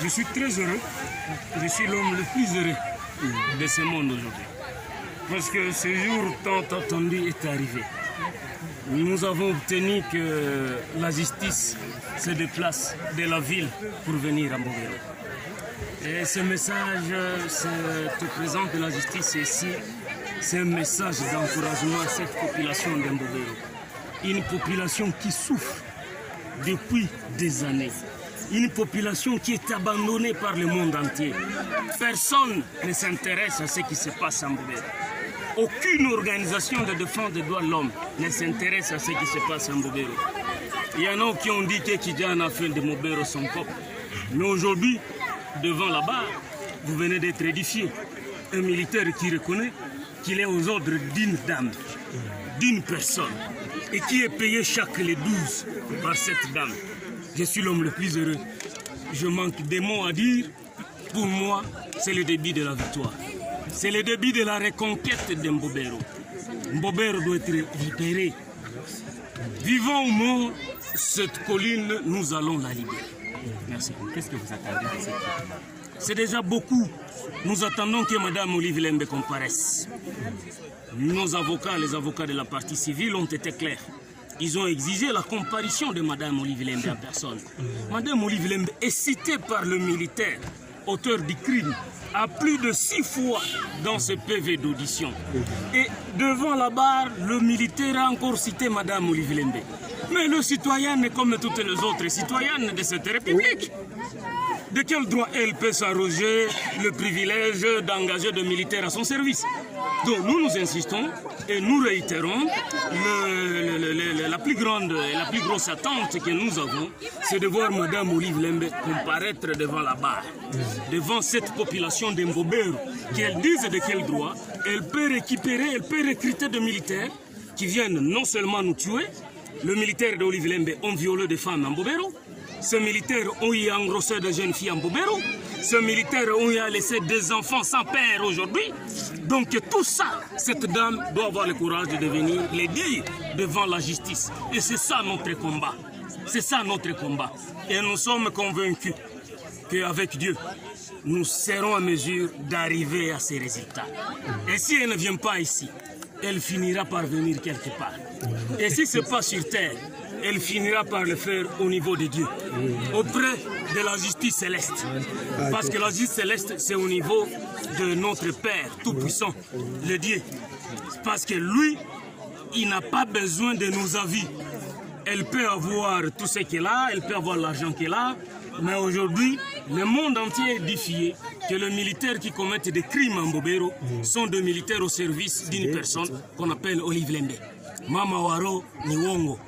Je suis très heureux. Je suis l'homme le plus heureux de ce monde aujourd'hui. Parce que ce jour tant attendu est arrivé. Nous avons obtenu que la justice se déplace de la ville pour venir à Mbobero. Et ce message, cette présence de la justice ici, c'est un message d'encouragement à cette population de Mbobero. Une population qui souffre depuis des années. Une population qui est abandonnée par le monde entier. Personne ne s'intéresse à ce qui se passe à Mbobero. Aucune organisation de défense des droits de l'homme ne s'intéresse à ce qui se passe à Mbobero. Il y en a qui ont dit que Kidjan a fait de Mbobero son peuple. Mais aujourd'hui, devant la barre, vous venez d'être édifié. Un militaire qui reconnaît qu'il est aux ordres d'une dame, d'une personne, et qui est payé chaque les 12 par cette dame. Je suis l'homme le plus heureux. Je manque des mots à dire. Pour moi, c'est le début de la victoire. C'est le début de la reconquête de Mbobero. Mbobero doit être libéré. Vivant ou mort, cette colline, nous allons la libérer. Merci. Qu'est-ce que vous attendez de cette colline? C'est déjà beaucoup. Nous attendons que Mme Olive Lembe comparaisse. Nos avocats, les avocats de la partie civile, ont été clairs. Ils ont exigé la comparution de Mme Olive Lembe en personne. Mme Olive Lembe est citée par le militaire, auteur du crime, à plus de 6 fois dans ce PV d'audition. Et devant la barre, le militaire a encore cité Mme Olive Lembe. Mais le citoyen est comme toutes les autres citoyennes de cette République. De quel droit elle peut s'arroger le privilège d'engager des militaires à son service? Donc nous insistons et nous réitérons la plus grande et la plus grosse attente que nous avons, c'est de voir Mme Olive Lembe comparaître devant la barre, devant cette population de Mbobero, qu'elle dise de quel droit elle peut récupérer, elle peut recruter des militaires qui viennent non seulement nous tuer. Le militaire d'Olive Lembe ont violé des femmes en Mbobero. Ce militaire ont y engrossé de jeunes filles en Mbobero. Ce militaire ont y laissé des enfants sans père aujourd'hui. Donc tout ça, cette dame doit avoir le courage de venir les dire devant la justice. Et c'est ça notre combat. C'est ça notre combat. Et nous sommes convaincus qu'avec Dieu, nous serons en mesure d'arriver à ces résultats. Et si elle ne vient pas ici, elle finira par venir quelque part. Et si ce n'est pas sur terre, elle finira par le faire au niveau de Dieu, auprès de la justice céleste. Parce que la justice céleste, c'est au niveau de notre Père Tout-Puissant, le Dieu. Parce que lui, il n'a pas besoin de nos avis. Elle peut avoir tout ce qu'elle a, elle peut avoir l'argent qu'elle a, mais aujourd'hui, le monde entier est édifié que les militaires qui commettent des crimes en Mbobero sont des militaires au service d'une personne qu'on appelle Olive Lembe. Mama Waro ni uongo.